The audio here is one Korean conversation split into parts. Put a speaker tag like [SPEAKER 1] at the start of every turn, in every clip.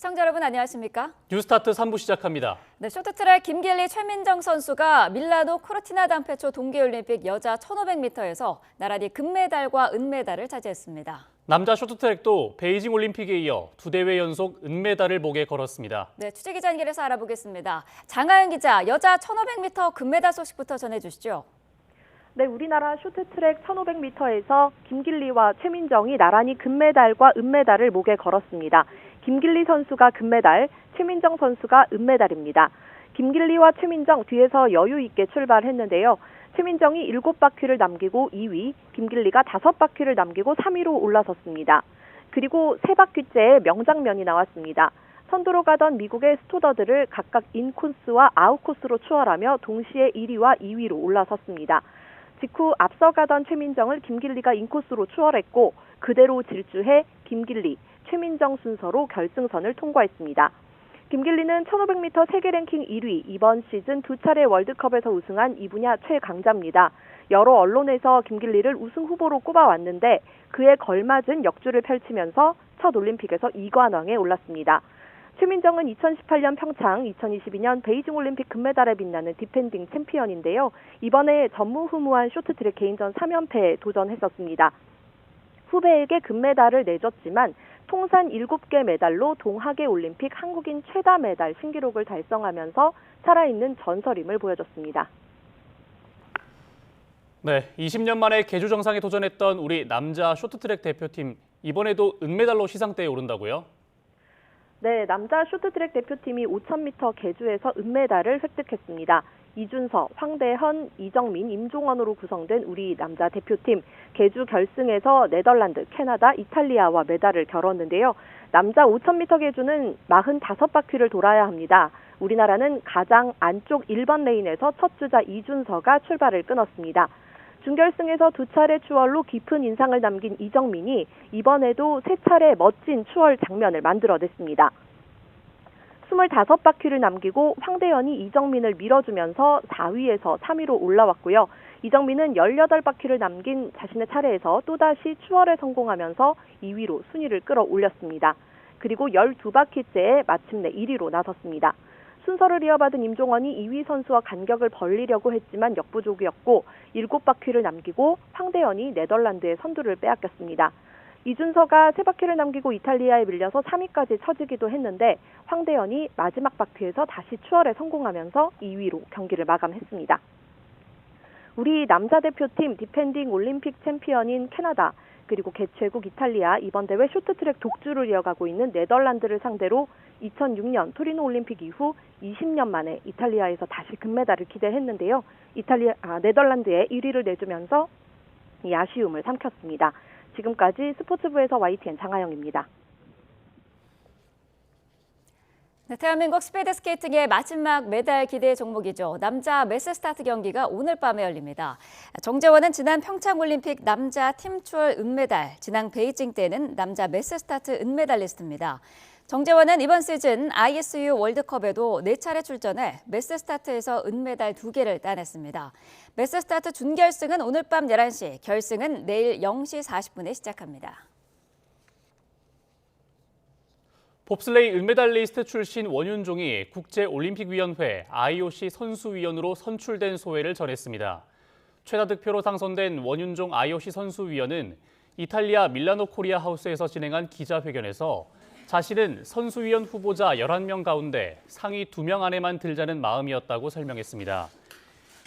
[SPEAKER 1] 시청자 여러분 안녕하십니까?
[SPEAKER 2] 뉴스타트 3부 시작합니다.
[SPEAKER 1] 네, 쇼트트랙 김길리 최민정 선수가 밀라노 코르티나 단페초 동계올림픽 여자 1500m에서 나란히 금메달과 은메달을 차지했습니다.
[SPEAKER 2] 남자 쇼트트랙도 베이징 올림픽에 이어 두 대회 연속 은메달을 목에 걸었습니다.
[SPEAKER 1] 네, 취재기자 연결해서 알아보겠습니다. 장하연 기자, 여자 1500m 금메달 소식부터 전해주시죠.
[SPEAKER 3] 네, 우리나라 쇼트트랙 1500m에서 김길리와 최민정이 나란히 금메달과 은메달을 목에 걸었습니다. 김길리 선수가 금메달, 최민정 선수가 은메달입니다. 김길리와 최민정 뒤에서 여유 있게 출발했는데요. 최민정이 7바퀴를 남기고 2위, 김길리가 5바퀴를 남기고 3위로 올라섰습니다. 그리고 3바퀴째에 명장면이 나왔습니다. 선두로 가던 미국의 스토더들을 각각 인코스와 아웃코스로 추월하며 동시에 1위와 2위로 올라섰습니다. 직후 앞서가던 최민정을 김길리가 인코스로 추월했고 그대로 질주해 김길리, 최민정 순서로 결승선을 통과했습니다. 김길리는 1500m 세계 랭킹 1위, 이번 시즌 2차례 월드컵에서 우승한 이 분야 최강자입니다. 여러 언론에서 김길리를 우승 후보로 꼽아왔는데 그에 걸맞은 역주를 펼치면서 첫 올림픽에서 2관왕에 올랐습니다. 최민정은 2018년 평창, 2022년 베이징 올림픽 금메달에 빛나는 디펜딩 챔피언인데요. 이번에 전무후무한 쇼트트랙 개인전 3연패에 도전했었습니다. 후배에게 금메달을 내줬지만 통산 7개 메달로 동하계 올림픽 한국인 최다 메달 신기록을 달성하면서 살아있는 전설임을 보여줬습니다.
[SPEAKER 2] 네, 20년 만에 계주 정상에 도전했던 우리 남자 쇼트트랙 대표팀, 이번에도 은메달로 시상대에 오른다고요?
[SPEAKER 3] 네, 남자 쇼트트랙 대표팀이 5000m 계주에서 은메달을 획득했습니다. 이준서, 황대헌, 이정민, 임종원으로 구성된 우리 남자 대표팀, 계주 결승에서 네덜란드, 캐나다, 이탈리아와 메달을 겨뤘는데요. 남자 5000m 계주는 45바퀴를 돌아야 합니다. 우리나라는 가장 안쪽 1번 레인에서 첫 주자 이준서가 출발을 끊었습니다. 준결승에서 2차례 추월로 깊은 인상을 남긴 이정민이 이번에도 3차례 멋진 추월 장면을 만들어냈습니다. 25바퀴를 남기고 황대현이 이정민을 밀어주면서 4위에서 3위로 올라왔고요. 이정민은 18바퀴를 남긴 자신의 차례에서 또다시 추월에 성공하면서 2위로 순위를 끌어올렸습니다. 그리고 12바퀴째에 마침내 1위로 나섰습니다. 순서를 이어받은 임종원이 2위 선수와 간격을 벌리려고 했지만 역부족이었고 7바퀴를 남기고 황대현이 네덜란드의 선두를 빼앗겼습니다. 이준서가 3바퀴를 남기고 이탈리아에 밀려서 3위까지 처지기도 했는데 황대현이 마지막 바퀴에서 다시 추월에 성공하면서 2위로 경기를 마감했습니다. 우리 남자 대표팀 디펜딩 올림픽 챔피언인 캐나다, 그리고 개최국 이탈리아, 이번 대회 쇼트트랙 독주를 이어가고 있는 네덜란드를 상대로 2006년 토리노 올림픽 이후 20년 만에 이탈리아에서 다시 금메달을 기대했는데요. 네덜란드에 1위를 내주면서 이 아쉬움을 삼켰습니다. 지금까지 스포츠부에서 YTN 장하영입니다.
[SPEAKER 1] 네, 대한민국 스피드스케이팅의 마지막 메달 기대 종목이죠. 남자 매스스타트 경기가 오늘 밤에 열립니다. 정재원은 지난 평창올림픽 남자 팀 추월 은메달, 지난 베이징 때는 남자 매스스타트 은메달리스트입니다. 정재원은 이번 시즌 ISU 월드컵에도 4차례 출전해 매스스타트에서 은메달 2개를 따냈습니다. 매스스타트 준결승은 오늘 밤 11시, 결승은 내일 0시 40분에 시작합니다.
[SPEAKER 2] 봅슬레이 은메달리스트 출신 원윤종이 국제올림픽위원회 IOC 선수위원으로 선출된 소회를 전했습니다. 최다 득표로 당선된 원윤종 IOC 선수위원은 이탈리아 밀라노 코리아 하우스에서 진행한 기자회견에서 자신은 선수위원 후보자 11명 가운데 상위 2명 안에만 들자는 마음이었다고 설명했습니다.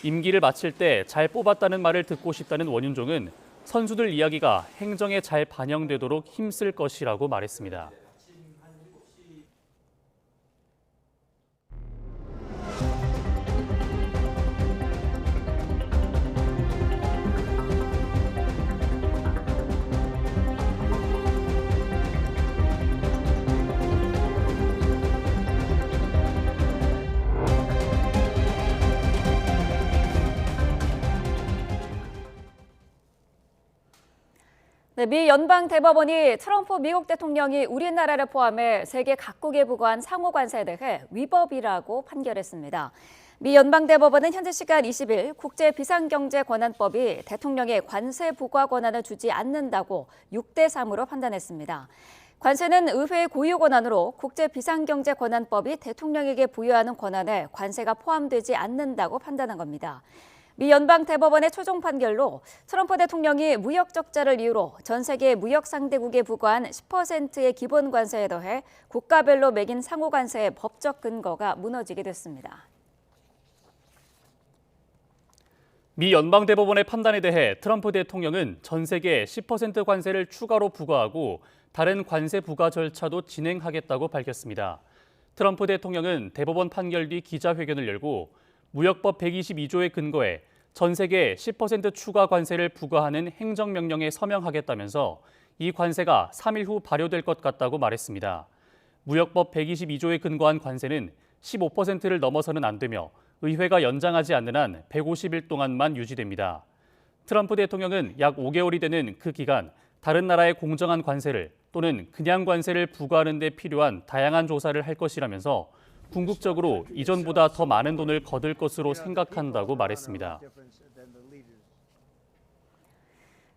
[SPEAKER 2] 임기를 마칠 때 잘 뽑았다는 말을 듣고 싶다는 원윤종은 선수들 이야기가 행정에 잘 반영되도록 힘쓸 것이라고 말했습니다.
[SPEAKER 1] 네, 미 연방대법원이 트럼프 미국 대통령이 우리나라를 포함해 세계 각국에 부과한 상호 관세에 대해 위법이라고 판결했습니다. 미 연방대법원은 현지 시간 20일 국제비상경제권한법이 대통령의 관세 부과 권한을 주지 않는다고 6대3으로 판단했습니다. 관세는 의회의 고유 권한으로 국제비상경제권한법이 대통령에게 부여하는 권한에 관세가 포함되지 않는다고 판단한 겁니다. 미 연방 대법원의 최종 판결로 트럼프 대통령이 무역 적자를 이유로 전 세계 무역 상대국에 부과한 10%의 기본 관세에 더해 국가별로 매긴 상호 관세의 법적 근거가 무너지게 됐습니다.
[SPEAKER 2] 미 연방대법원의 판단에 대해 트럼프 대통령은 전 세계에 10% 관세를 추가로 부과하고 다른 관세 부과 절차도 진행하겠다고 밝혔습니다. 트럼프 대통령은 대법원 판결 뒤 기자회견을 열고 무역법 122조의 근거에 전 세계에 10% 추가 관세를 부과하는 행정명령에 서명하겠다면서 이 관세가 3일 후 발효될 것 같다고 말했습니다. 무역법 122조에 근거한 관세는 15%를 넘어서는 안 되며 의회가 연장하지 않는 한 150일 동안만 유지됩니다. 트럼프 대통령은 약 5개월이 되는 그 기간 다른 나라의 공정한 관세를 또는 그냥 관세를 부과하는 데 필요한 다양한 조사를 할 것이라면서 궁극적으로 이전보다 더 많은 돈을 거둘 것으로 생각한다고 말했습니다.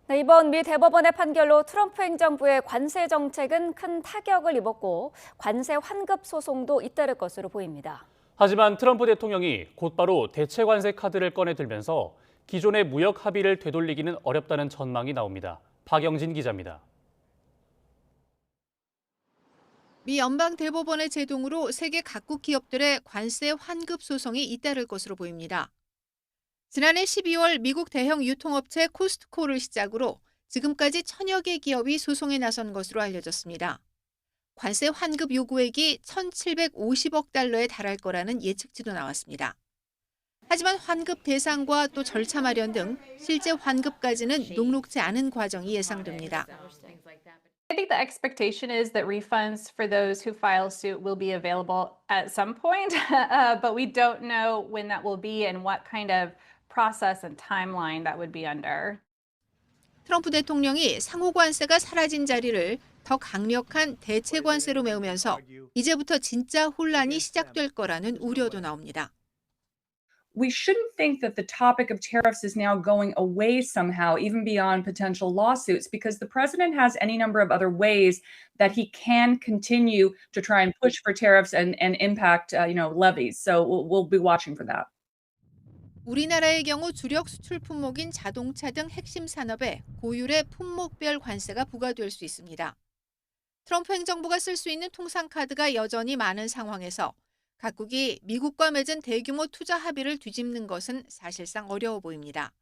[SPEAKER 1] 네, 이번 미 대법원의 판결로 트럼프 행정부의 관세 정책은 큰 타격을 입었고 관세 환급 소송도 잇따를 것으로 보입니다.
[SPEAKER 2] 하지만 트럼프 대통령이 곧바로 대체 관세 카드를 꺼내들면서 기존의 무역 합의를 되돌리기는 어렵다는 전망이 나옵니다. 박영진 기자입니다.
[SPEAKER 4] 미 연방 대법원의 제동으로 세계 각국 기업들의 관세 환급 소송이 잇따를 것으로 보입니다. 지난해 12월 미국 대형 유통업체 코스트코를 시작으로 지금까지 1000여 개 기업이 소송에 나선 것으로 알려졌습니다. 관세 환급 요구액이 1,750억 달러에 달할 거라는 예측치도 나왔습니다. 하지만 환급 대상과 또 절차 마련 등 실제 환급까지는 녹록지 않은 과정이 예상됩니다.
[SPEAKER 5] I think the expectation is that refunds for those who file suit will be available at some point, but we don't know when that will be and what kind of process and timeline that would be under.
[SPEAKER 4] 트럼프 대통령이 상호 관세가 사라진 자리를 더 강력한 대체 관세로 메우면서 이제부터 진짜 혼란이 시작될 거라는 우려도 나옵니다.
[SPEAKER 6] We shouldn't think that the topic of tariffs is now going away somehow, even beyond potential lawsuits, because the president has any number of other ways that he can continue to try and push for tariffs and impact, levies. So we'll be watching for that.
[SPEAKER 4] 우리나라의 경우 주력 수출 품목인 자동차 등 핵심 산업에 고율의 품목별 관세가 부과될 수 있습니다. 트럼프 행정부가 쓸 수 있는 통상카드가 여전히 많은 상황에서 각국이 미국과 맺은 대규모 투자 합의를 뒤집는 것은 사실상 어려워 보입니다.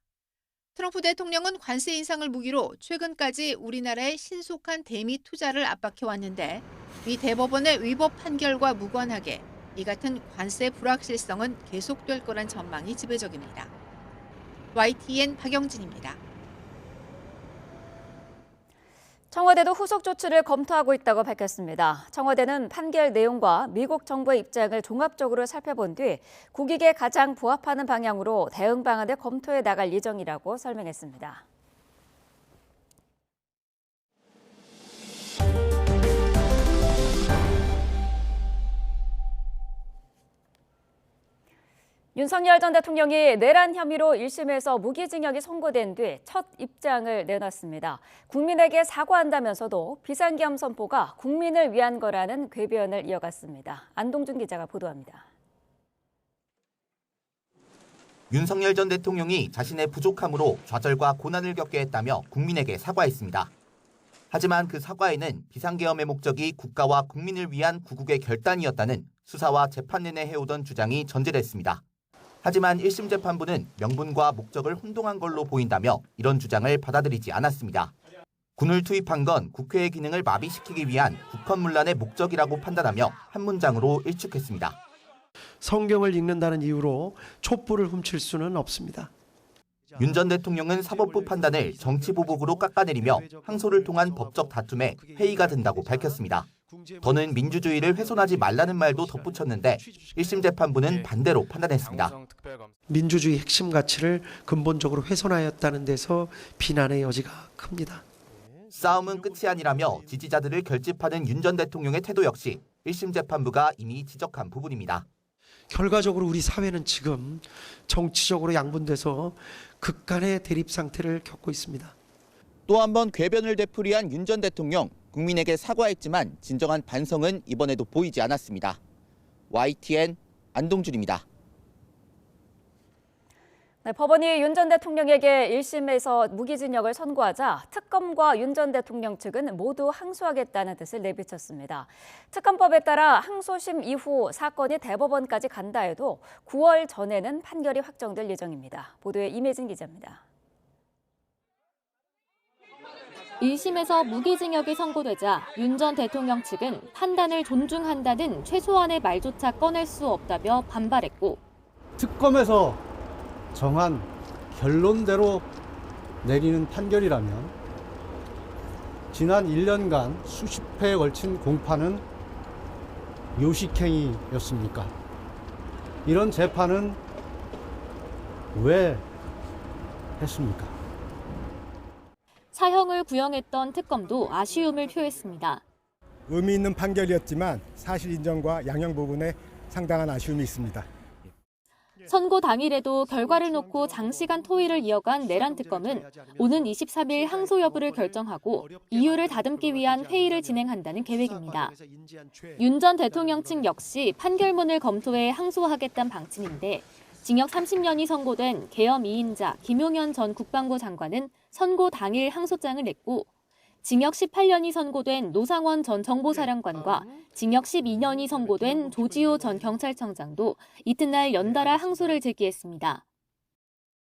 [SPEAKER 4] 트럼프 대통령은 관세 인상을 무기로 최근까지 우리나라의 신속한 대미 투자를 압박해왔는데 미 대법원의 위법 판결과 무관하게 이 같은 관세 불확실성은 계속될 거란 전망이 지배적입니다. YTN 박영진입니다.
[SPEAKER 1] 청와대도 후속 조치를 검토하고 있다고 밝혔습니다. 청와대는 판결 내용과 미국 정부의 입장을 종합적으로 살펴본 뒤 국익에 가장 부합하는 방향으로 대응 방안을 검토해 나갈 예정이라고 설명했습니다. 윤석열 전 대통령이 내란 혐의로 1심에서 무기징역이 선고된 뒤 첫 입장을 내놨습니다. 국민에게 사과한다면서도 비상계엄 선포가 국민을 위한 거라는 궤변을 이어갔습니다. 안동준 기자가 보도합니다.
[SPEAKER 7] 윤석열 전 대통령이 자신의 부족함으로 좌절과 고난을 겪게 했다며 국민에게 사과했습니다. 하지만 그 사과에는 비상계엄의 목적이 국가와 국민을 위한 구국의 결단이었다는 수사와 재판 내내 해오던 주장이 전제됐습니다. 하지만 1심 재판부는 명분과 목적을 혼동한 걸로 보인다며 이런 주장을 받아들이지 않았습니다. 군을 투입한 건 국회의 기능을 마비시키기 위한 국헌문란의 목적이라고 판단하며 한 문장으로 일축했습니다.
[SPEAKER 8] 성경을 읽는다는 이유로 촛불을 훔칠 수는 없습니다.
[SPEAKER 7] 윤 전 대통령은 사법부 판단을 정치보복으로 깎아내리며 항소를 통한 법적 다툼에 회의가 된다고 밝혔습니다. 더는 민주주의를 훼손하지 말라는 말도 덧붙였는데 1심 재판부는 반대로 판단했습니다.
[SPEAKER 8] 민주주의 핵심 가치를 근본적으로 훼손하였다는 데서 비난의 여지가 큽니다.
[SPEAKER 7] 싸움은 끝이 아니라며 지지자들을 결집하는 윤 전 대통령의 태도 역시 1심 재판부가 이미 지적한 부분입니다.
[SPEAKER 8] 결과적으로 우리 사회는 지금 정치적으로 양분돼서 극간의 대립 상태를 겪고 있습니다.
[SPEAKER 9] 또 한 번 궤변을 되풀이한 윤 전 대통령.
[SPEAKER 7] 국민에게 사과했지만 진정한 반성은 이번에도 보이지 않았습니다. YTN 안동준입니다.
[SPEAKER 1] 네, 법원이 윤 전 대통령에게 1심에서 무기징역을 선고하자 특검과 윤 전 대통령 측은 모두 항소하겠다는 뜻을 내비쳤습니다. 특검법에 따라 항소심 이후 사건이 대법원까지 간다 해도 9월 전에는 판결이 확정될 예정입니다. 보도에 임혜진 기자입니다.
[SPEAKER 9] 1심에서 무기징역이 선고되자 윤 전 대통령 측은 판단을 존중한다는 최소한의 말조차 꺼낼 수 없다며 반발했고,
[SPEAKER 10] 특검에서 정한 결론대로 내리는 판결이라면 지난 1년간 수십 회에 걸친 공판은 요식행위였습니까? 이런 재판은 왜 했습니까?
[SPEAKER 9] 사형을 구형했던 특검도 아쉬움을 표했습니다.
[SPEAKER 11] 의미 있는 판결이었지만 사실 인정과 양형 부분에 상당한 아쉬움이 있습니다.
[SPEAKER 9] 선고 당일에도 결과를 놓고 장시간 토의를 이어간 내란 특검은 오는 23일 항소 여부를 결정하고 이유를 다듬기 위한 회의를 진행한다는 계획입니다. 윤 전 대통령 측 역시 판결문을 검토해 항소하겠다는 방침인데, 징역 30년이 선고된 계엄 2인자 김용현 전 국방부 장관은 선고 당일 항소장을 냈고, 징역 18년이 선고된 노상원 전 정보사령관과 징역 12년이 선고된 조지호 전 경찰청장도 이튿날 연달아 항소를 제기했습니다.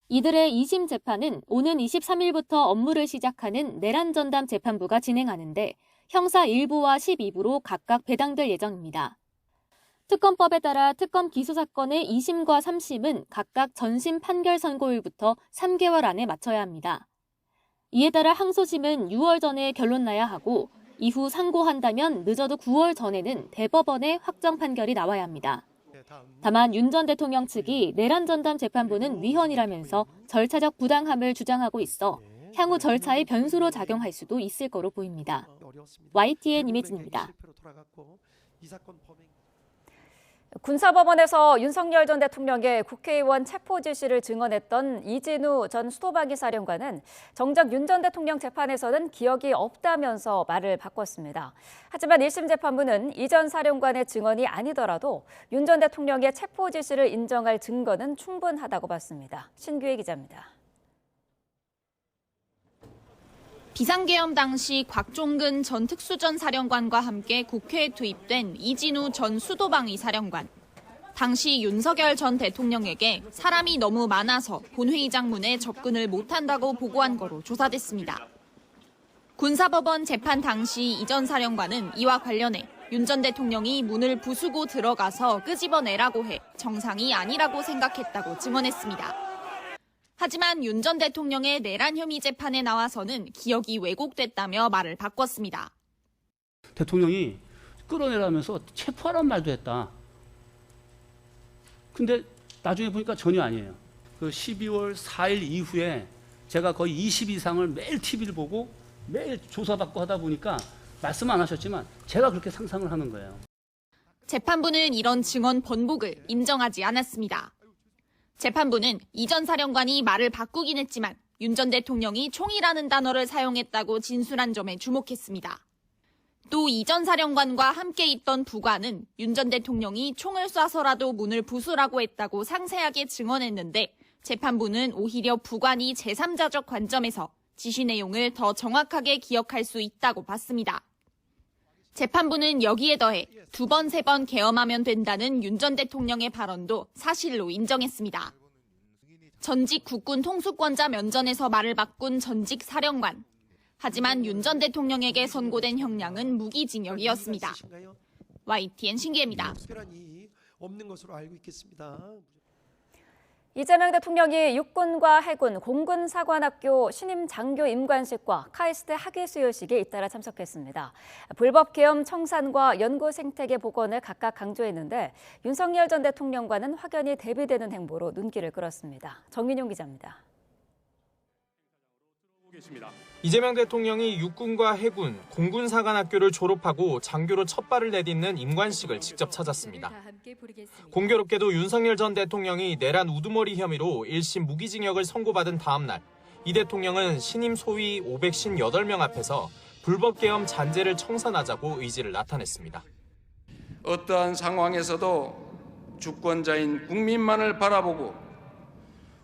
[SPEAKER 9] 이들의 2심 재판은 오는 23일부터 업무를 시작하는 내란 전담 재판부가 진행하는데 형사 1부와 12부로 각각 배당될 예정입니다. 특검법에 따라 특검 기소 사건의 2심과 3심은 각각 전심 판결 선고일부터 3개월 안에 마쳐야 합니다. 이에 따라 항소심은 6월 전에 결론 나야 하고, 이후 상고한다면 늦어도 9월 전에는 대법원의 확정 판결이 나와야 합니다. 다만 윤 전 대통령 측이 내란 전담 재판부는 위헌이라면서 절차적 부당함을 주장하고 있어 향후 절차의 변수로 작용할 수도 있을 거로 보입니다. YTN 임혜진입니다.
[SPEAKER 1] 군사법원에서 윤석열 전 대통령의 국회의원 체포 지시를 증언했던 이진우 전 수도방위 사령관은 정작 윤 전 대통령 재판에서는 기억이 없다면서 말을 바꿨습니다. 하지만 1심 재판부는 이 전 사령관의 증언이 아니더라도 윤 전 대통령의 체포 지시를 인정할 증거는 충분하다고 봤습니다. 신규혜 기자입니다.
[SPEAKER 12] 비상계엄 당시 곽종근 전 특수전 사령관과 함께 국회에 투입된 이진우 전 수도방위 사령관. 당시 윤석열 전 대통령에게 사람이 너무 많아서 본회의장문에 접근을 못한다고 보고한 거로 조사됐습니다. 군사법원 재판 당시 이 전 사령관은 이와 관련해 윤 전 대통령이 문을 부수고 들어가서 끄집어내라고 해 정상이 아니라고 생각했다고 증언했습니다. 하지만 윤 전 대통령의 내란 혐의 재판에 나와서는 기억이 왜곡됐다며 말을 바꿨습니다.
[SPEAKER 13] 대통령이 끌어내라면서 체포하라는 말도 했다. 근데 나중에 보니까 전혀 아니에요. 그 12월 4일 이후에 제가 거의 20 이상을 매일 TV를 보고 매일 조사받고 하다 보니까 말씀 안 하셨지만 제가 그렇게 상상을 하는 거예요.
[SPEAKER 12] 재판부는 이런 증언 번복을 인정하지 않았습니다. 재판부는 이 전 사령관이 말을 바꾸긴 했지만 윤 전 대통령이 총이라는 단어를 사용했다고 진술한 점에 주목했습니다. 또 이 전 사령관과 함께 있던 부관은 윤 전 대통령이 총을 쏴서라도 문을 부수라고 했다고 상세하게 증언했는데, 재판부는 오히려 부관이 제3자적 관점에서 지시 내용을 더 정확하게 기억할 수 있다고 봤습니다. 재판부는 여기에 더해 2번, 3번 계엄하면 된다는 윤 전 대통령의 발언도 사실로 인정했습니다. 전직 국군 통수권자 면전에서 말을 바꾼 전직 사령관. 하지만 윤 전 대통령에게 선고된 형량은 무기징역이었습니다. YTN 신기혜입니다.
[SPEAKER 1] 이재명 대통령이 육군과 해군, 공군사관학교 신임 장교 임관식과 카이스트 학위 수여식에 잇따라 참석했습니다. 불법 계엄 청산과 연구 생태계 복원을 각각 강조했는데 윤석열 전 대통령과는 확연히 대비되는 행보로 눈길을 끌었습니다. 정민용 기자입니다.
[SPEAKER 14] 이재명 대통령이 육군과 해군, 공군사관학교를 졸업하고 장교로 첫 발을 내딛는 임관식을 직접 찾았습니다. 공교롭게도 윤석열 전 대통령이 내란 우두머리 혐의로 1심 무기징역을 선고받은 다음 날, 이 대통령은 신임 소위 558명 앞에서 불법 계엄 잔재를 청산하자고 의지를 나타냈습니다.
[SPEAKER 15] 어떠한 상황에서도 주권자인 국민만을 바라보고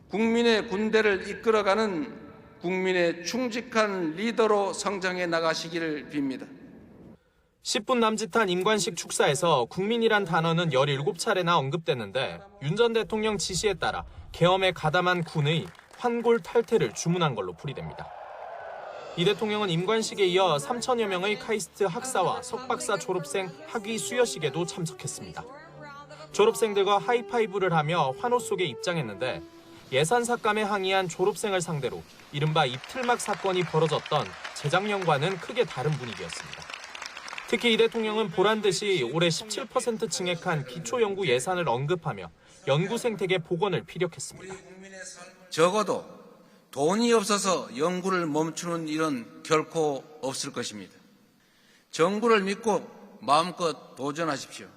[SPEAKER 15] 국민의 군대를 이끌어가는 국민의 충직한 리더로 성장해 나가시기를 빕니다.
[SPEAKER 14] 10분 남짓한 임관식 축사에서 국민이란 단어는 17차례나 언급됐는데 윤 전 대통령 지시에 따라 계엄에 가담한 군의 환골 탈퇴를 주문한 걸로 풀이됩니다. 이 대통령은 임관식에 이어 3천여 명의 카이스트 학사와 석박사 졸업생 학위 수여식에도 참석했습니다. 졸업생들과 하이파이브를 하며 환호 속에 입장했는데 예산 삭감에 항의한 졸업생을 상대로 이른바 입틀막 사건이 벌어졌던 재작년과는 크게 다른 분위기였습니다. 특히 이 대통령은 보란듯이 올해 17% 증액한 기초연구 예산을 언급하며 연구 생태계 복원을 피력했습니다.
[SPEAKER 15] 적어도 돈이 없어서 연구를 멈추는 일은 결코 없을 것입니다. 정부를 믿고 마음껏 도전하십시오.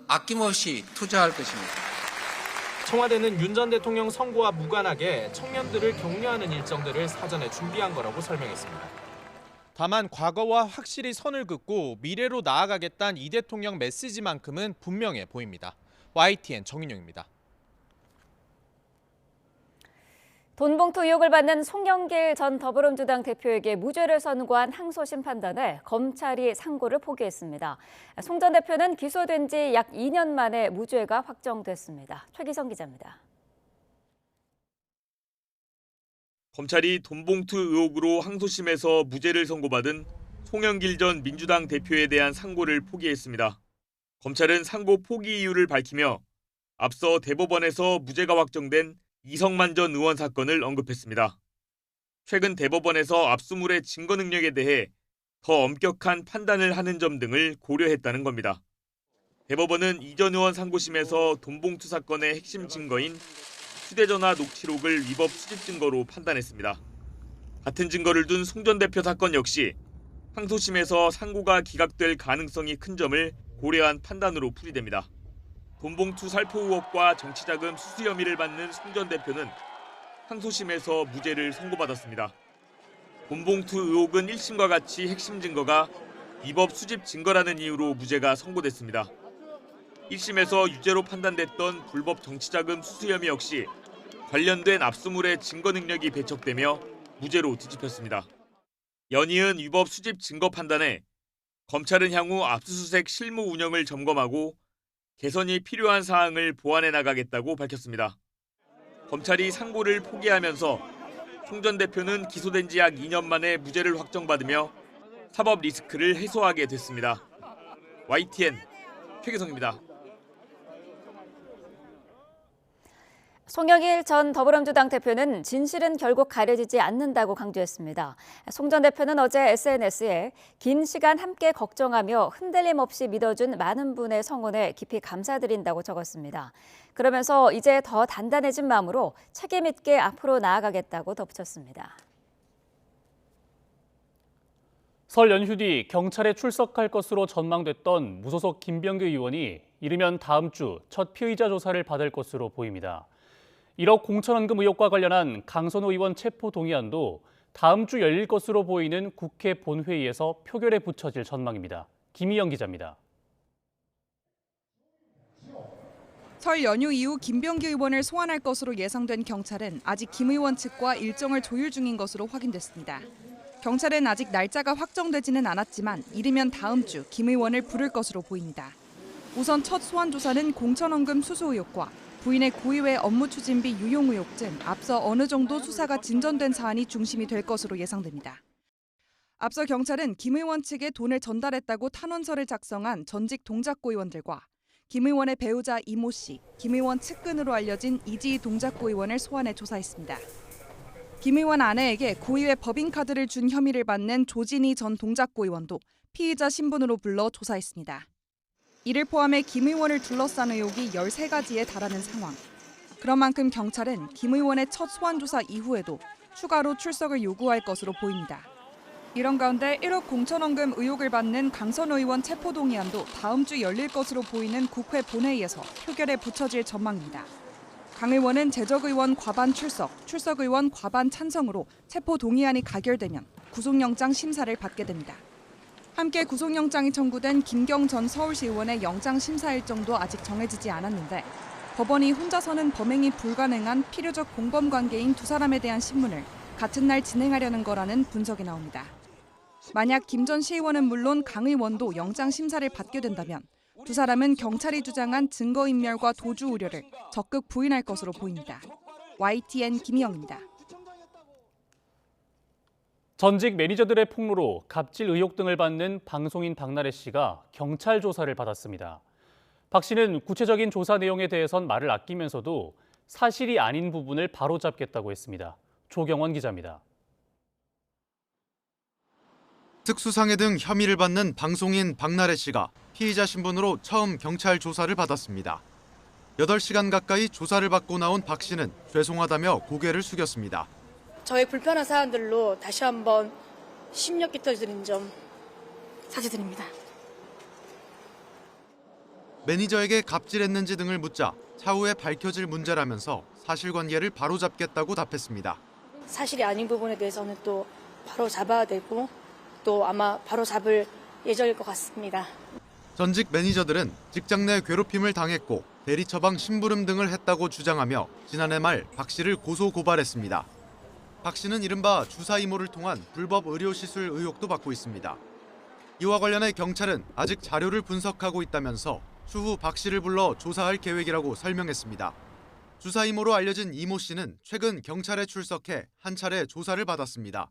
[SPEAKER 15] 아낌없이 투자할 것입니다.
[SPEAKER 14] 청와대는 윤 전 대통령 선고와 무관하게 청년들을 격려하는 일정들을 사전에 준비한 거라고 설명했습니다.
[SPEAKER 16] 다만 과거와 확실히 선을 긋고 미래로 나아가겠다는 이 대통령 메시지만큼은 분명해 보입니다. YTN 정인용입니다.
[SPEAKER 1] 돈봉투 의혹을 받는 송영길 전 더불어민주당 대표에게 무죄를 선고한 항소심 판단에 검찰이 상고를 포기했습니다. 송 전 대표는 기소된 지 약 2년 만에 무죄가 확정됐습니다. 최기성 기자입니다.
[SPEAKER 17] 검찰이 돈봉투 의혹으로 항소심에서 무죄를 선고받은 송영길 전 민주당 대표에 대한 상고를 포기했습니다. 검찰은 상고 포기 이유를 밝히며 앞서 대법원에서 무죄가 확정된 이성만 전 의원 사건을 언급했습니다. 최근 대법원에서 압수물의 증거 능력에 대해 더 엄격한 판단을 하는 점 등을 고려했다는 겁니다. 대법원은 이 전 의원 상고심에서 돈봉투 사건의 핵심 증거인 휴대전화 녹취록을 위법 수집 증거로 판단했습니다. 같은 증거를 둔 송 전 대표 사건 역시 항소심에서 상고가 기각될 가능성이 큰 점을 고려한 판단으로 풀이됩니다. 돈봉투 살포 의혹과 정치자금 수수 혐의를 받는 송 전 대표는 항소심에서 무죄를 선고받았습니다. 돈봉투 의혹은 1심과 같이 핵심 증거가 위법 수집 증거라는 이유로 무죄가 선고됐습니다. 1심에서 유죄로 판단됐던 불법 정치자금 수수 혐의 역시 관련된 압수물의 증거 능력이 배척되며 무죄로 뒤집혔습니다. 연이은 위법 수집 증거 판단에 검찰은 향후 압수수색 실무 운영을 점검하고 개선이 필요한 사항을 보완해 나가겠다고 밝혔습니다. 검찰이 상고를 포기하면서 송 전 대표는 기소된 지 약 2년 만에 무죄를 확정받으며 사법 리스크를 해소하게 됐습니다. YTN 최기성입니다.
[SPEAKER 1] 송영길 전 더불어민주당 대표는 진실은 결국 가려지지 않는다고 강조했습니다. 송 전 대표는 어제 SNS에 긴 시간 함께 걱정하며 흔들림 없이 믿어준 많은 분의 성원에 깊이 감사드린다고 적었습니다. 그러면서 이제 더 단단해진 마음으로 책임 있게 앞으로 나아가겠다고 덧붙였습니다.
[SPEAKER 2] 설 연휴 뒤 경찰에 출석할 것으로 전망됐던 무소속 김병규 의원이 이르면 다음 주 첫 피의자 조사를 받을 것으로 보입니다. 1억 공천원금 의혹과 관련한 강선호 의원 체포 동의안도 다음 주 열릴 것으로 보이는 국회 본회의에서 표결에 붙여질 전망입니다. 김희영 기자입니다.
[SPEAKER 18] 설 연휴 이후 김병규 의원을 소환할 것으로 예상된 경찰은 아직 김 의원 측과 일정을 조율 중인 것으로 확인됐습니다. 경찰은 아직 날짜가 확정되지는 않았지만 이르면 다음 주 김 의원을 부를 것으로 보입니다. 우선 첫 소환 조사는 공천원금 수수 의혹과 부인의 고의외 업무 추진비 유용 의혹 등 앞서 어느 정도 수사가 진전된 사안이 중심이 될 것으로 예상됩니다. 앞서 경찰은 김 의원 측에 돈을 전달했다고 탄원서를 작성한 전직 동작고 의원들과 김 의원의 배우자 이모 씨, 김 의원 측근으로 알려진 이지희 동작고 의원을 소환해 조사했습니다. 김 의원 아내에게 고의외 법인카드를 준 혐의를 받는 조진희 전 동작고 의원도 피의자 신분으로 불러 조사했습니다. 이를 포함해 김 의원을 둘러싼 의혹이 13가지에 달하는 상황. 그런 만큼 경찰은 김 의원의 첫 소환 조사 이후에도 추가로 출석을 요구할 것으로 보입니다. 이런 가운데 1억 공천원금 의혹을 받는 강선호 의원 체포동의안도 다음 주 열릴 것으로 보이는 국회 본회의에서 표결에 붙여질 전망입니다. 강 의원은 재적 의원 과반 출석, 출석 의원 과반 찬성으로 체포 동의안이 가결되면 구속영장 심사를 받게 됩니다. 함께 구속영장이 청구된 김경 전 서울시 의원의 영장 심사 일정도 아직 정해지지 않았는데 법원이 혼자서는 범행이 불가능한 필요적 공범 관계인 두 사람에 대한 신문을 같은 날 진행하려는 거라는 분석이 나옵니다. 만약 김 전 시의원은 물론 강 의원도 영장 심사를 받게 된다면 두 사람은 경찰이 주장한 증거인멸과 도주 우려를 적극 부인할 것으로 보입니다. YTN 김희영입니다.
[SPEAKER 2] 전직 매니저들의 폭로로 갑질 의혹 등을 받는 방송인 박나래 씨가 경찰 조사를 받았습니다. 박 씨는 구체적인 조사 내용에 대해선 말을 아끼면서도 사실이 아닌 부분을 바로잡겠다고 했습니다. 조경원 기자입니다.
[SPEAKER 19] 특수상해 등 혐의를 받는 방송인 박나래 씨가 피의자 신분으로 처음 경찰 조사를 받았습니다. 8시간 가까이 조사를 받고 나온 박 씨는 죄송하다며 고개를 숙였습니다.
[SPEAKER 20] 저의 불편한 사안들로 다시 한번 심력 끼쳐드린 점 사죄드립니다.
[SPEAKER 19] 매니저에게 갑질했는지 등을 묻자 차후에 밝혀질 문제라면서 사실관계를 바로잡겠다고 답했습니다.
[SPEAKER 20] 사실이 아닌 부분에 대해서는 또 바로 잡아야 되고 또 아마 바로 잡을 예정일 것 같습니다.
[SPEAKER 19] 전직 매니저들은 직장 내 괴롭힘을 당했고 대리 처방 심부름 등을 했다고 주장하며 지난해 말 박 씨를 고소 고발했습니다. 박 씨는 이른바 주사 이모를 통한 불법 의료 시술 의혹도 받고 있습니다. 이와 관련해 경찰은 아직 자료를 분석하고 있다면서 추후 박 씨를 불러 조사할 계획이라고 설명했습니다. 주사 이모로 알려진 이모 씨는 최근 경찰에 출석해 한 차례 조사를 받았습니다.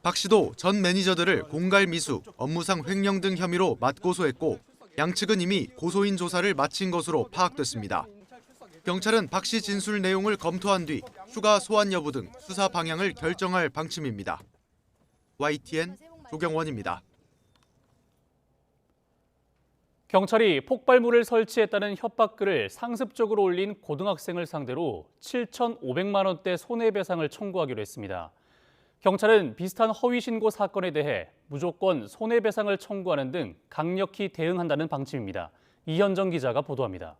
[SPEAKER 19] 박 씨도 전 매니저들을 공갈 미수, 업무상 횡령 등 혐의로 맞고소했고 양측은 이미 고소인 조사를 마친 것으로 파악됐습니다. 경찰은 박 씨 진술 내용을 검토한 뒤 추가 소환 여부 등 수사 방향을 결정할 방침입니다. YTN 조경원입니다.
[SPEAKER 2] 경찰이 폭발물을 설치했다는 협박글을 상습적으로 올린 고등학생을 상대로 7,500만 원대 손해배상을 청구하기로 했습니다. 경찰은 비슷한 허위 신고 사건에 대해 무조건 손해배상을 청구하는 등 강력히 대응한다는 방침입니다. 이현정 기자가 보도합니다.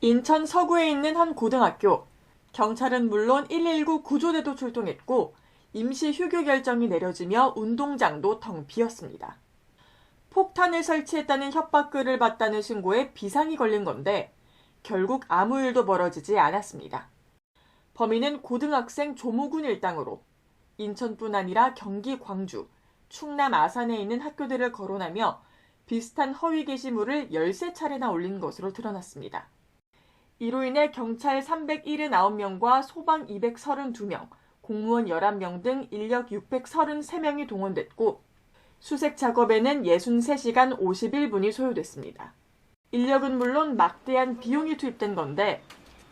[SPEAKER 21] 인천 서구에 있는 한 고등학교. 경찰은 물론 119 구조대도 출동했고 임시 휴교 결정이 내려지며 운동장도 텅 비었습니다. 폭탄을 설치했다는 협박글을 받다는 신고에 비상이 걸린 건데 결국 아무 일도 벌어지지 않았습니다. 범인은 고등학생 조모군 일당으로 인천뿐 아니라 경기 광주, 충남 아산에 있는 학교들을 거론하며 비슷한 허위 게시물을 13차례나 올린 것으로 드러났습니다. 이로 인해 경찰 379명과 소방 232명, 공무원 11명 등 인력 633명이 동원됐고 수색 작업에는 63시간 51분이 소요됐습니다. 인력은 물론 막대한 비용이 투입된 건데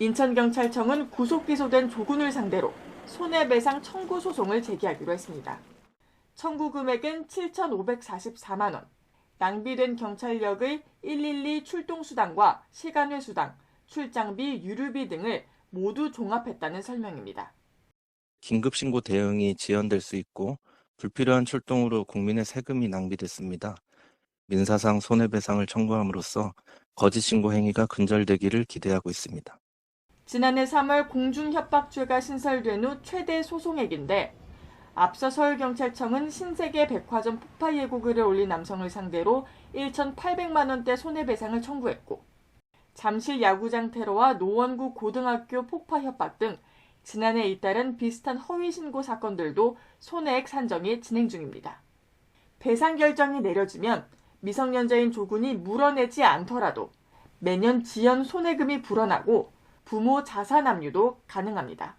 [SPEAKER 21] 인천경찰청은 구속 기소된 조군을 상대로 손해배상 청구 소송을 제기하기로 했습니다. 청구 금액은 7,544만 원, 낭비된 경찰력의 112 출동수당과 시간외 수당, 출장비, 유류비 등을 모두 종합했다는 설명입니다.
[SPEAKER 22] 긴급신고 대응이 지연될 수 있고 불필요한 출동으로 국민의 세금이 낭비됐습니다. 민사상 손해배상을 청구함으로써 거짓 신고 행위가 근절되기를 기대하고 있습니다.
[SPEAKER 21] 지난해 3월 공중협박죄가 신설된 후 최대 소송액인데 앞서 서울경찰청은 신세계 백화점 폭파 예고글을 올린 남성을 상대로 1,800만 원대 손해배상을 청구했고 잠실 야구장 테러와 노원구 고등학교 폭파 협박 등 지난해 잇따른 비슷한 허위 신고 사건들도 손해액 산정이 진행 중입니다. 배상 결정이 내려지면 미성년자인 조군이 물어내지 않더라도 매년 지연 손해금이 불어나고 부모 자산 압류도 가능합니다.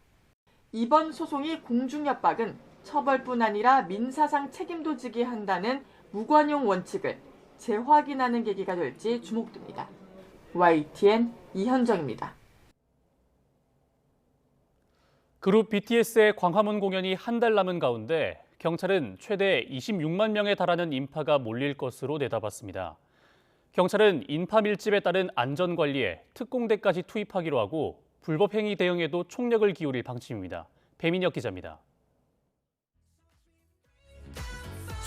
[SPEAKER 21] 이번 소송이 공중협박은 처벌뿐 아니라 민사상 책임도 지게 한다는 무관용 원칙을 재확인하는 계기가 될지 주목됩니다. YTN 이현정입니다.
[SPEAKER 2] 그룹 BTS의 광화문 공연이 한 달 남은 가운데 경찰은 최대 26만 명에 달하는 인파가 몰릴 것으로 내다봤습니다. 경찰은 인파 밀집에 따른 안전관리에 특공대까지 투입하기로 하고 불법 행위 대응에도 총력을 기울일 방침입니다. 배민혁 기자입니다.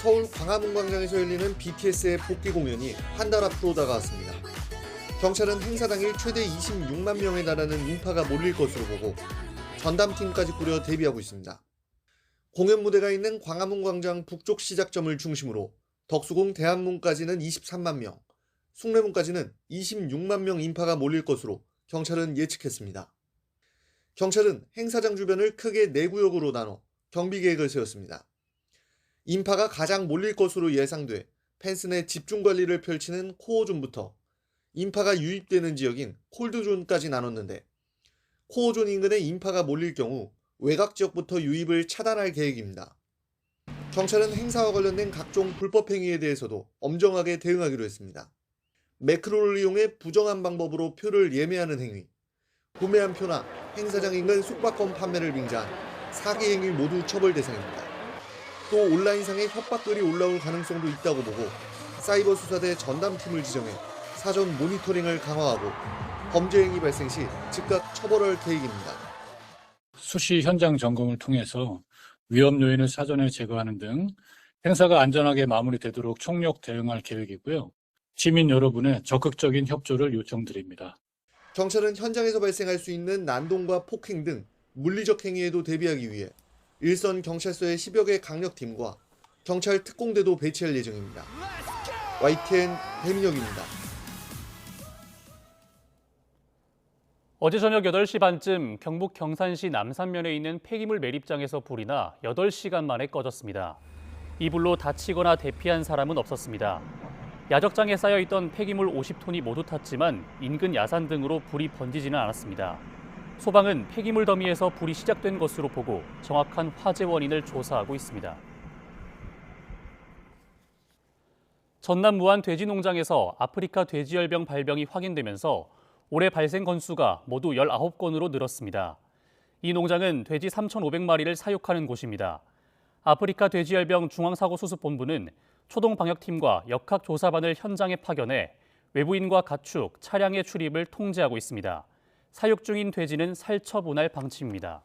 [SPEAKER 23] 서울 광화문 광장에서 열리는 BTS의 복귀 공연이 한 달 앞으로 다가왔습니다.
[SPEAKER 3] 경찰은 행사 당일 최대 26만 명에 달하는 인파가 몰릴 것으로 보고 전담팀까지 꾸려 대비하고 있습니다. 공연 무대가 있는 광화문 광장 북쪽 시작점을 중심으로 덕수궁 대한문까지는 23만 명, 숭례문까지는 26만 명 인파가 몰릴 것으로 경찰은 예측했습니다. 경찰은 행사장 주변을 크게 4구역으로 나눠 경비 계획을 세웠습니다. 인파가 가장 몰릴 것으로 예상돼 펜스 내 집중 관리를 펼치는 코어존부터 인파가 유입되는 지역인 콜드존까지 나눴는데 코어존 인근에 인파가 몰릴 경우 외곽 지역부터 유입을 차단할 계획입니다. 경찰은 행사와 관련된 각종 불법 행위에 대해서도 엄정하게 대응하기로 했습니다. 매크로를 이용해 부정한 방법으로 표를 예매하는 행위, 구매한 표나 행사장 인근 숙박권 판매를 빙자한 사기 행위 모두 처벌 대상입니다. 또 온라인상에 협박글이 올라올 가능성도 있다고 보고 사이버 수사대 전담팀을 지정해 사전 모니터링을 강화하고 범죄 행위 발생 시 즉각 처벌할 계획입니다.
[SPEAKER 5] 수시 현장 점검을 통해서 위험 요인을 사전에 제거하는 등 행사가 안전하게 마무리되도록 총력 대응할 계획이고요. 시민 여러분의 적극적인 협조를 요청드립니다.
[SPEAKER 3] 경찰은 현장에서 발생할 수 있는 난동과 폭행 등 물리적 행위에도 대비하기 위해 일선 경찰서의 10여 개 강력팀과 경찰 특공대도 배치할 예정입니다. YTN 배민혁입니다.
[SPEAKER 2] 어제 저녁 8시 반쯤 경북 경산시 남산면에 있는 폐기물 매립장에서 불이 나 8시간 만에 꺼졌습니다. 이 불로 다치거나 대피한 사람은 없었습니다. 야적장에 쌓여있던 폐기물 50톤이 모두 탔지만 인근 야산 등으로 불이 번지지는 않았습니다. 소방은 폐기물 더미에서 불이 시작된 것으로 보고 정확한 화재 원인을 조사하고 있습니다. 전남 무안 돼지 농장에서 아프리카 돼지열병 발병이 확인되면서 올해 발생 건수가 모두 19건으로 늘었습니다. 이 농장은 돼지 3,500마리를 사육하는 곳입니다. 아프리카 돼지열병 중앙사고수습본부는 초동방역팀과 역학조사반을 현장에 파견해 외부인과 가축, 차량의 출입을 통제하고 있습니다. 사육 중인 돼지는 살처분할 방침입니다.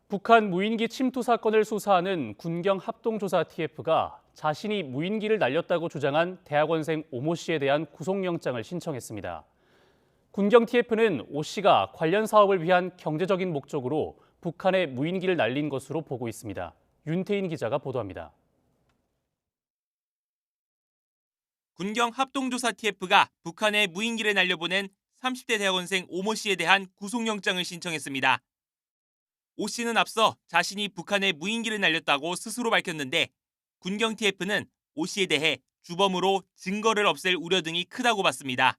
[SPEAKER 2] 북한 무인기 침투 사건을 수사하는 군경 합동조사 TF가 자신이 무인기를 날렸다고 주장한 대학원생 오모 씨에 대한 구속영장을 신청했습니다. 군경 TF는 오 씨가 관련 사업을 위한 경제적인 목적으로 북한에 무인기를 날린 것으로 보고 있습니다. 윤태인 기자가 보도합니다.
[SPEAKER 23] 군경 합동조사 TF가 북한에 무인기를 날려보낸 30대 대학원생 오모 씨에 대한 구속영장을 신청했습니다. 오 씨는 앞서 자신이 북한에 무인기를 날렸다고 스스로 밝혔는데 군경 TF는 오 씨에 대해 주범으로 증거를 없앨 우려 등이 크다고 봤습니다.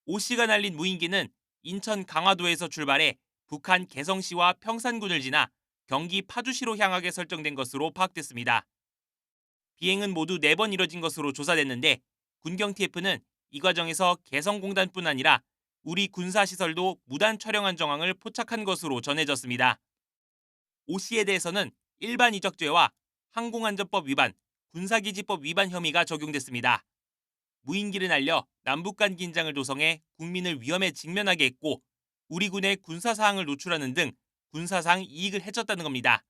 [SPEAKER 23] 오 씨가 날린 무인기는 인천 강화도에서 출발해 북한 개성시와 평산군을 지나 경기 파주시로 향하게 설정된 것으로 파악됐습니다. 비행은 모두 4번 이뤄진 것으로 조사됐는데 군경 TF는 이 과정에서 개성공단뿐 아니라 우리 군사시설도 무단 촬영한 정황을 포착한 것으로 전해졌습니다. 오 씨에 대해서는 일반 이적죄와 항공안전법 위반, 군사기지법 위반 혐의가 적용됐습니다. 무인기를 날려 남북 간 긴장을 조성해 국민을 위험에 직면하게 했고 우리 군의 군사사항을 노출하는 등 군사상 이익을 해쳤다는 겁니다.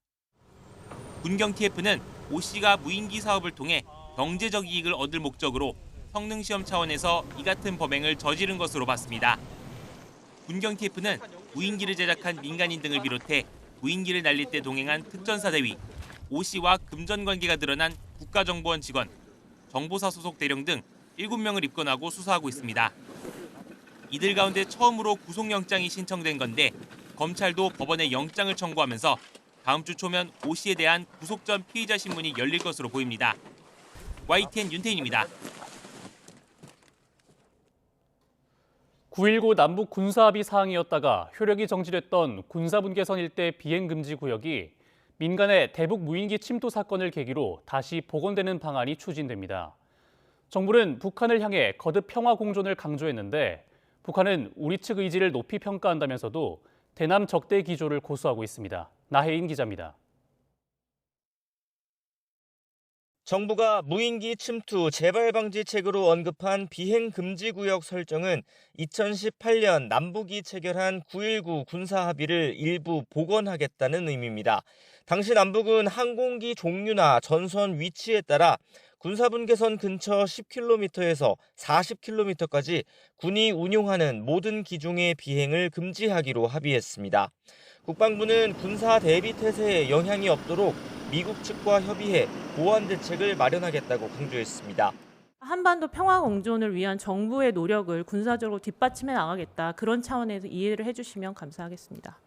[SPEAKER 23] 군경 TF는 오 씨가 무인기 사업을 통해 경제적 이익을 얻을 목적으로 성능시험 차원에서 이 같은 범행을 저지른 것으로 봤습니다. 군경 TF는 무인기를 제작한 민간인 등을 비롯해 무인기를 날릴 때 동행한 특전사 대위, 오 씨와 금전 관계가 드러난 국가정보원 직원, 정보사 소속 대령 등 7명을 입건하고 수사하고 있습니다. 이들 가운데 처음으로 구속영장이 신청된 건데 검찰도 법원에 영장을 청구하면서 다음 주 초면 오 씨에 대한 구속 전 피의자 신문이 열릴 것으로 보입니다. YTN 윤태인입니다.
[SPEAKER 2] 9.19 남북 군사합의 사항이었다가 효력이 정지됐던 군사분계선 일대 비행금지 구역이 민간의 대북 무인기 침투 사건을 계기로 다시 복원되는 방안이 추진됩니다. 정부는 북한을 향해 거듭 평화 공존을 강조했는데 북한은 우리 측 의지를 높이 평가한다면서도 대남 적대 기조를 고수하고 있습니다. 나혜인 기자입니다.
[SPEAKER 24] 정부가 무인기 침투 재발 방지책으로 언급한 비행 금지 구역 설정은 2018년 남북이 체결한 9.19 군사 합의를 일부 복원하겠다는 의미입니다. 당시 남북은 항공기 종류나 전선 위치에 따라 군사분계선 근처 10km에서 40km까지 군이 운용하는 모든 기종의 비행을 금지하기로 합의했습니다. 국방부는 군사 대비 태세에 영향이 없도록 미국 측과 협의해 보완 대책을 마련하겠다고 강조했습니다.
[SPEAKER 4] 한반도 평화 공존을 위한 정부의 노력을 군사적으로 뒷받침해 나가겠다. 그런 차원에서 이해를 해주시면 감사하겠습니다.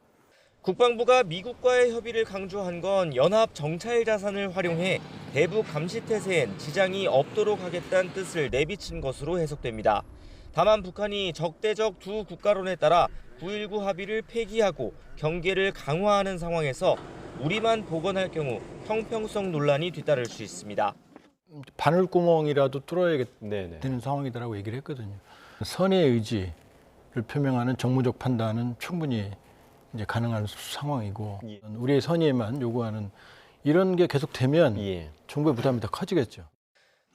[SPEAKER 24] 국방부가 미국과의 협의를 강조한 건 연합 정찰 자산을 활용해 대북 감시 태세엔 지장이 없도록 하겠다는 뜻을 내비친 것으로 해석됩니다. 다만 북한이 적대적 두 국가론에 따라 9.19 합의를 폐기하고 경계를 강화하는 상황에서 우리만 복원할 경우 형평성 논란이 뒤따를 수 있습니다.
[SPEAKER 6] 바늘구멍이라도 뚫어야 되는 상황이라고 얘기를 했거든요. 선의 의지를 표명하는 정무적 판단은 충분히 이제 가능한 상황이고 우리의 선의에만 요구하는 이런 게 계속되면 정부의 부담이 더 커지겠죠.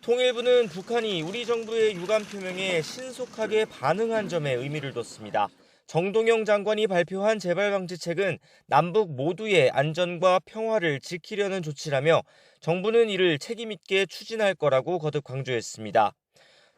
[SPEAKER 24] 통일부는 북한이 우리 정부의 유감 표명에 신속하게 반응한 점에 의미를 뒀습니다. 정동영 장관이 발표한 재발방지책은 남북 모두의 안전과 평화를 지키려는 조치라며 정부는 이를 책임있게 추진할 거라고 거듭 강조했습니다.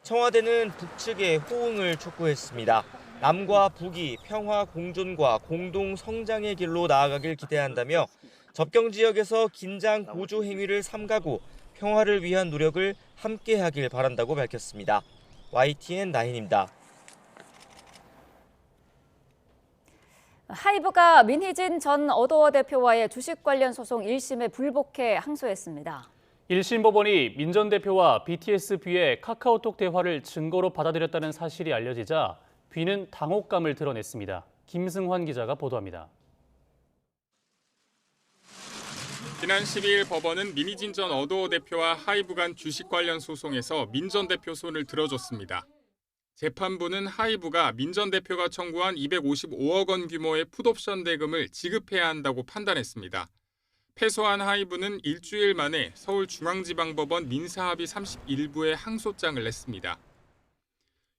[SPEAKER 24] 청와대는 북측의 호응을 촉구했습니다. 남과 북이 평화 공존과 공동 성장의 길로 나아가길 기대한다며 접경 지역에서 긴장 고조 행위를 삼가고 평화를 위한 노력을 함께하길 바란다고 밝혔습니다. YTN 나인입니다.
[SPEAKER 1] 하이브가 민희진 전 어도어 대표와의 주식 관련 소송 1심에 불복해 항소했습니다.
[SPEAKER 2] 1심 법원이 민 전 대표와 BTS B의 카카오톡 대화를 증거로 받아들였다는 사실이 알려지자 B는 당혹감을 드러냈습니다. 김승환 기자가 보도합니다.
[SPEAKER 7] 지난 12일 법원은 민희진 전 어도어 대표와 하이브 간 주식 관련 소송에서 민 전 대표 손을 들어줬습니다. 재판부는 하이브가 민 전 대표가 청구한 255억 원 규모의 풋옵션 대금을 지급해야 한다고 판단했습니다. 패소한 하이브는 일주일 만에 서울중앙지방법원 민사합의 31부에 항소장을 냈습니다.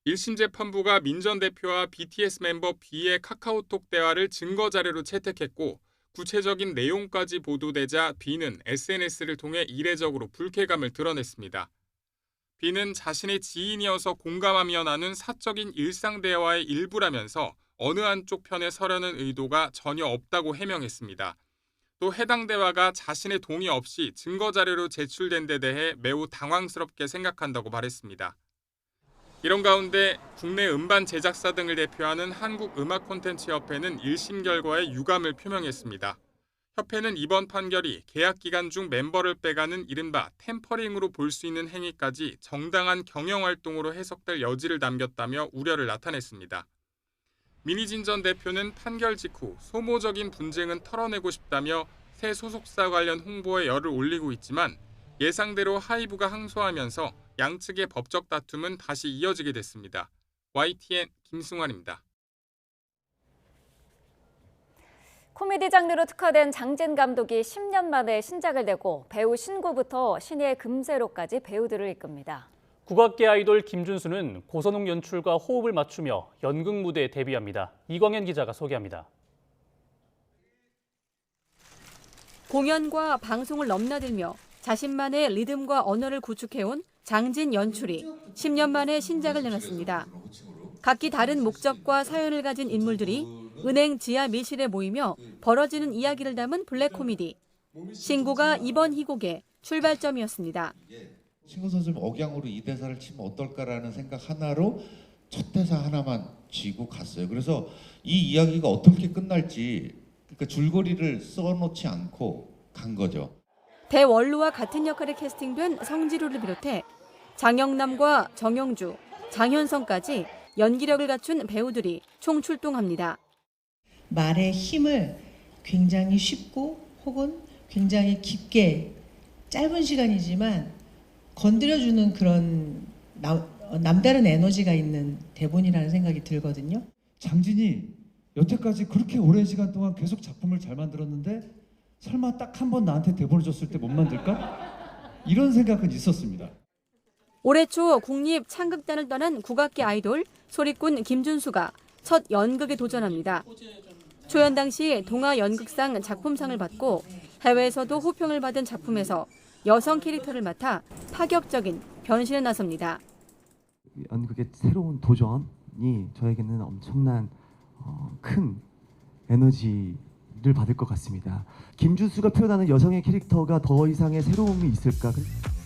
[SPEAKER 7] 1심 재판부가 민 전 대표와 BTS 멤버 B의 카카오톡 대화를 증거 자료로 채택했고 구체적인 내용까지 보도되자 B는 SNS를 통해 이례적으로 불쾌감을 드러냈습니다. B는 자신의 지인이어서 공감하며 나눈 사적인 일상 대화의 일부라면서 어느 한쪽 편에 서려는 의도가 전혀 없다고 해명했습니다. 또 해당 대화가 자신의 동의 없이 증거 자료로 제출된 데 대해 매우 당황스럽게 생각한다고 말했습니다. 이런 가운데 국내 음반 제작사 등을 대표하는 한국음악콘텐츠협회는 1심 결과에 유감을 표명했습니다. 협회는 이번 판결이 계약 기간 중 멤버를 빼가는 이른바 템퍼링으로 볼 수 있는 행위까지 정당한 경영활동으로 해석될 여지를 남겼다며 우려를 나타냈습니다. 민희진 전 대표는 판결 직후 소모적인 분쟁은 털어내고 싶다며 새 소속사 관련 홍보에 열을 올리고 있지만 예상대로 하이브가 항소하면서 양측의 법적 다툼은 다시 이어지게 됐습니다. YTN 김승환입니다.
[SPEAKER 1] 코미디 장르로 특화된 장진 감독이 10년 만에 신작을 내고 배우 신구부터 신예 금세로까지 배우들을 이끕니다.
[SPEAKER 2] 국악계 아이돌 김준수는 고선웅 연출과 호흡을 맞추며 연극 무대에 데뷔합니다. 이광현 기자가 소개합니다.
[SPEAKER 8] 공연과 방송을 넘나들며 자신만의 리듬과 언어를 구축해온 장진 연출이 10년 만에 신작을 내놨습니다. 각기 다른 목적과 사연을 가진 인물들이 은행 지하 밀실에 모이며 벌어지는 이야기를 담은 블랙 코미디. 신구가 이번 희곡의 출발점이었습니다.
[SPEAKER 25] 신구 선수님 억양으로 이 대사를 치면 어떨까라는 생각 하나로 첫 대사 하나만 쥐고 갔어요. 그래서 이 이야기가 어떻게 끝날지 그러니까 줄거리를 써놓지 않고 간 거죠.
[SPEAKER 8] 대원루와 같은 역할에 캐스팅된 성지루를 비롯해 장영남과 정영주, 장현성까지 연기력을 갖춘 배우들이 총출동합니다.
[SPEAKER 26] 말의 힘을 굉장히 쉽고 혹은 굉장히 깊게 짧은 시간이지만 건드려주는 그런 남다른 에너지가 있는 대본이라는 생각이 들거든요.
[SPEAKER 27] 장진이 여태까지 그렇게 오랜 시간 동안 계속 작품을 잘 만들었는데 설마 딱 한 번 나한테 대본을 줬을 때 못 만들까? 이런 생각은 있었습니다.
[SPEAKER 8] 올해 초 국립 창극단을 떠난 국악계 아이돌 소리꾼 김준수가 첫 연극에 도전합니다. 초연 당시 동아연극상 작품상을 받고 해외에서도 호평을 받은 작품에서 여성 캐릭터를 맡아 파격적인 변신에 나섭니다.
[SPEAKER 9] 연극의 새로운 도전이 저에게는 엄청난 큰 에너지를 받을 것 같습니다. 김주수가 표현하는 여성의 캐릭터가 더 이상의 새로움이 있을까?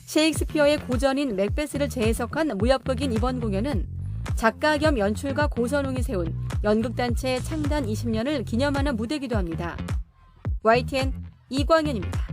[SPEAKER 8] 셰익스피어의 고전인 맥베스를 재해석한 무협극인 이번 공연은 작가 겸 연출가 고선웅이 세운 연극단체 창단 20년을 기념하는 무대이기도 합니다. YTN 이광현입니다.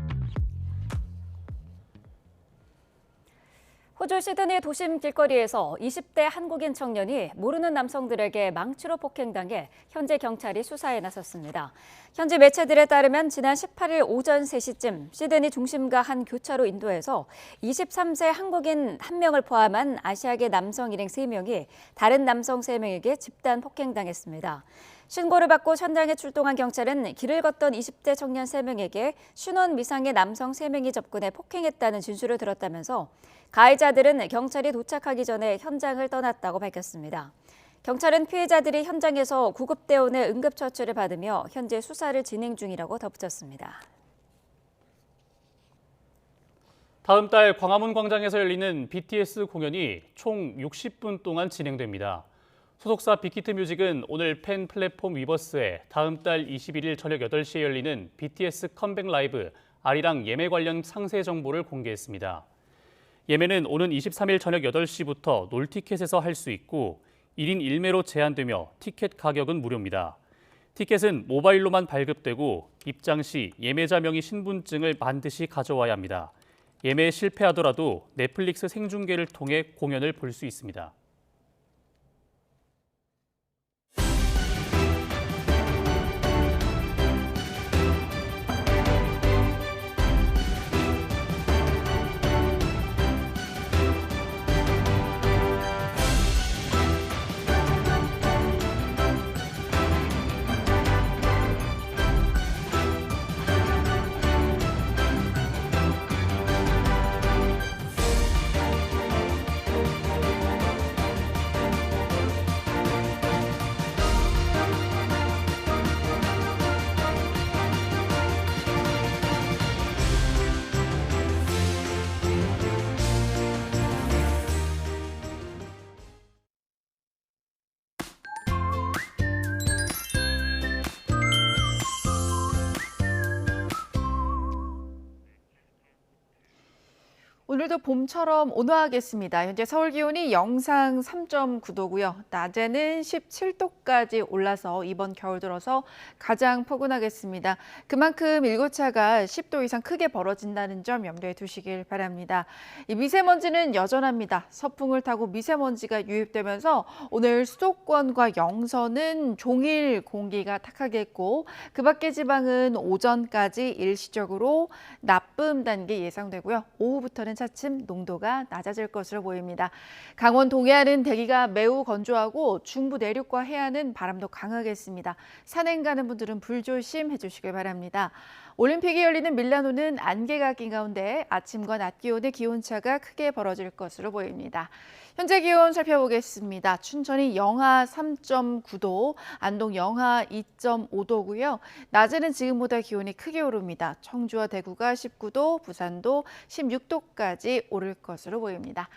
[SPEAKER 1] 호주 시드니 도심 길거리에서 20대 한국인 청년이 모르는 남성들에게 망치로 폭행당해 현재 경찰이 수사에 나섰습니다. 현지 매체들에 따르면 지난 18일 오전 3시쯤 시드니 중심가 한 교차로 인도에서 23세 한국인 1명을 포함한 아시아계 남성 일행 3명이 다른 남성 3명에게 집단 폭행당했습니다. 신고를 받고 현장에 출동한 경찰은 길을 걷던 20대 청년 3명에게 신원 미상의 남성 3명이 접근해 폭행했다는 진술을 들었다면서 가해자들은 경찰이 도착하기 전에 현장을 떠났다고 밝혔습니다. 경찰은 피해자들이 현장에서 구급대원의 응급처치를 받으며 현재 수사를 진행 중이라고 덧붙였습니다.
[SPEAKER 2] 다음 달 광화문 광장에서 열리는 BTS 공연이 총 60분 동안 진행됩니다. 소속사 빅히트 뮤직은 오늘 팬 플랫폼 위버스에 다음 달 21일 저녁 8시에 열리는 BTS 컴백 라이브 아리랑 예매 관련 상세 정보를 공개했습니다. 예매는 오는 23일 저녁 8시부터 놀티켓에서 할 수 있고 1인 1매로 제한되며 티켓 가격은 무료입니다. 티켓은 모바일로만 발급되고 입장 시 예매자 명의 신분증을 반드시 가져와야 합니다. 예매에 실패하더라도 넷플릭스 생중계를 통해 공연을 볼 수 있습니다.
[SPEAKER 10] 오늘도 봄처럼 온화하겠습니다. 현재 서울 기온이 영상 3.9도고요. 낮에는 17도까지 올라서 이번 겨울 들어서 가장 포근하겠습니다. 그만큼 일교차가 10도 이상 크게 벌어진다는 점 염두에 두시길 바랍니다. 이 미세먼지는 여전합니다. 서풍을 타고 미세먼지가 유입되면서 오늘 수도권과 영서는 종일 공기가 탁하겠고 그 밖의 지방은 오전까지 일시적으로 나쁨 단계 예상되고요. 오후부터는 차츰 농도가 낮아질 것으로 보입니다. 강원 동해안은 대기가 매우 건조하고 중부 내륙과 해안은 바람도 강하겠습니다. 산행 가는 분들은 불조심해 주시길 바랍니다. 올림픽이 열리는 밀라노는 안개가 낀 가운데 아침과 낮 기온의 기온차가 크게 벌어질 것으로 보입니다. 현재 기온 살펴보겠습니다. 춘천이 영하 3.9도, 안동 영하 2.5도고요. 낮에는 지금보다 기온이 크게 오릅니다. 청주와 대구가 19도, 부산도 16도까지 오를 것으로 보입니다.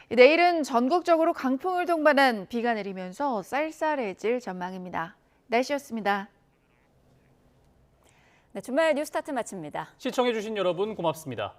[SPEAKER 10] 내일은 전국적으로 강풍을 동반한 비가 내리면서 쌀쌀해질 전망입니다. 날씨였습니다.
[SPEAKER 1] 네, 주말 뉴스타트 마칩니다.
[SPEAKER 2] 시청해주신 여러분 고맙습니다.